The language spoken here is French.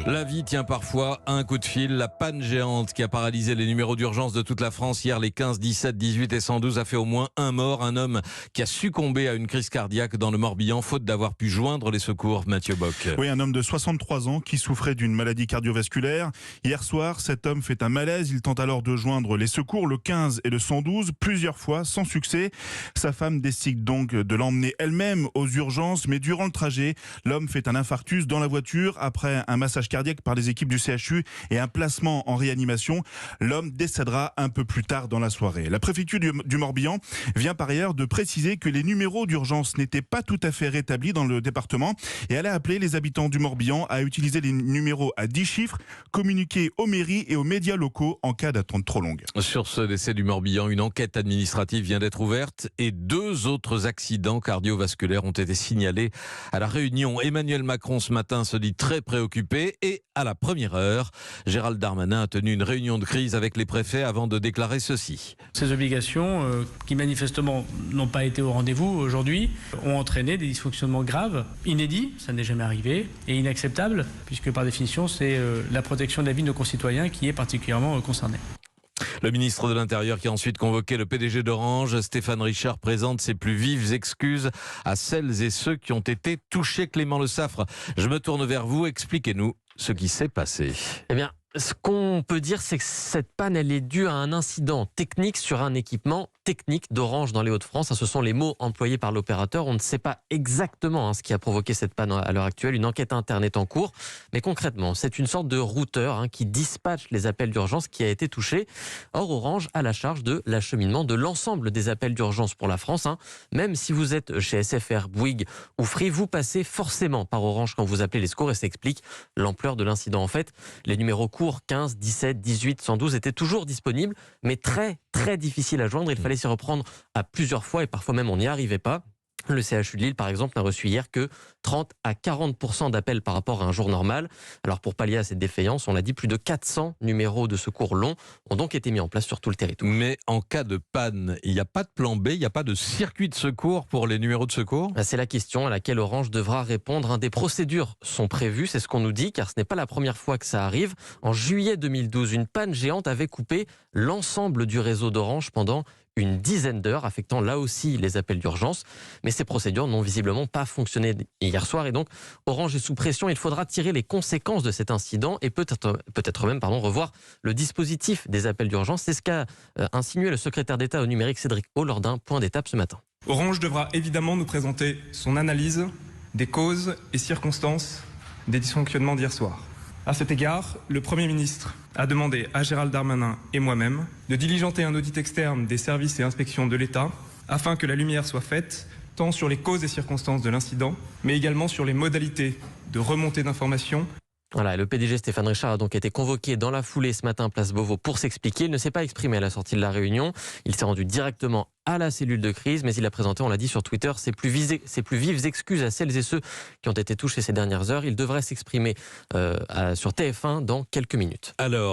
La vie tient parfois à un coup de fil. La panne géante qui a paralysé les numéros d'urgence de toute la France hier, les 15, 17, 18 et 112, a fait au moins un mort. Un homme qui a succombé à une crise cardiaque dans le Morbihan, faute d'avoir pu joindre les secours. Mathieu Bock. Oui, un homme de 63 ans qui souffrait d'une maladie cardiovasculaire. Hier soir, cet homme fait un malaise. Il tente alors de joindre les secours, le 15 et le 112, plusieurs fois, sans succès. Sa femme décide donc de l'emmener elle-même aux urgences, mais durant le trajet, l'homme fait un infarctus dans la voiture après un massage cardiaque par les équipes du CHU et un placement en réanimation. L'homme décédera un peu plus tard dans la soirée. La préfecture du Morbihan vient par ailleurs de préciser que les numéros d'urgence n'étaient pas tout à fait rétablis dans le département et elle a appelé les habitants du Morbihan à utiliser les numéros à 10 chiffres communiqués aux mairies et aux médias locaux en cas d'attente trop longue. Sur ce décès du Morbihan, une enquête administrative vient d'être ouverte et 2 autres accidents cardiovasculaires ont été signalés à La Réunion. Emmanuel Macron ce matin se dit très préoccupé et à la première heure, Gérald Darmanin a tenu une réunion de crise avec les préfets avant de déclarer ceci. Ces obligations, qui manifestement n'ont pas été au rendez-vous aujourd'hui, ont entraîné des dysfonctionnements graves, inédits, ça n'est jamais arrivé, et inacceptables, puisque par définition, c'est la protection de la vie de nos concitoyens qui est particulièrement concernée. Le ministre de l'Intérieur qui a ensuite convoqué le PDG d'Orange, Stéphane Richard, présente ses plus vives excuses à celles et ceux qui ont été touchés. Clément Le Saffre, je me tourne vers vous, expliquez-nous ce qui s'est passé. Eh bien, ce qu'on peut dire, c'est que cette panne, elle est due à un incident technique sur un équipement technique d'Orange dans les Hauts-de-France. Ce sont les mots employés par l'opérateur. On ne sait pas exactement ce qui a provoqué cette panne à l'heure actuelle. Une enquête interne est en cours. Mais concrètement, c'est une sorte de routeur qui dispatche les appels d'urgence qui a été touché. Or, Orange a la charge de l'acheminement de l'ensemble des appels d'urgence pour la France. Même si vous êtes chez SFR, Bouygues ou Free, vous passez forcément par Orange quand vous appelez les secours et ça explique l'ampleur de l'incident. En fait, les numéros courts 15, 17, 18, 112 étaient toujours disponibles, mais très difficiles à joindre. Il fallait s'y reprendre à plusieurs fois et parfois même on n'y arrivait pas. Le CHU de Lille, par exemple, n'a reçu hier que 30 à 40% d'appels par rapport à un jour normal. Alors pour pallier à cette défaillance, on l'a dit, plus de 400 numéros de secours longs ont donc été mis en place sur tout le territoire. Mais en cas de panne, il n'y a pas de plan B, il n'y a pas de circuit de secours pour les numéros de secours ? C'est la question à laquelle Orange devra répondre. Des procédures sont prévues, c'est ce qu'on nous dit, car ce n'est pas la première fois que ça arrive. En juillet 2012, une panne géante avait coupé l'ensemble du réseau d'Orange pendant une dizaine d'heures, affectant là aussi les appels d'urgence. Mais ces procédures n'ont visiblement pas fonctionné hier soir et donc Orange est sous pression. Il faudra tirer les conséquences de cet incident et peut-être même revoir le dispositif des appels d'urgence. C'est ce qu'a insinué le secrétaire d'État au numérique Cédric O lors d'un point d'étape ce matin. Orange devra évidemment nous présenter son analyse des causes et circonstances des dysfonctionnements d'hier soir. À cet égard, le Premier ministre a demandé à Gérald Darmanin et moi-même de diligenter un audit externe des services et inspections de l'État afin que la lumière soit faite tant sur les causes et circonstances de l'incident, mais également sur les modalités de remontée d'informations. Voilà, le PDG Stéphane Richard a donc été convoqué dans la foulée ce matin place Beauvau pour s'expliquer. Il ne s'est pas exprimé à la sortie de la réunion. Il s'est rendu directement à la cellule de crise, mais il a présenté, on l'a dit sur Twitter, ses plus vives excuses à celles et ceux qui ont été touchés ces dernières heures. Il devrait s'exprimer sur TF1 dans quelques minutes. Alors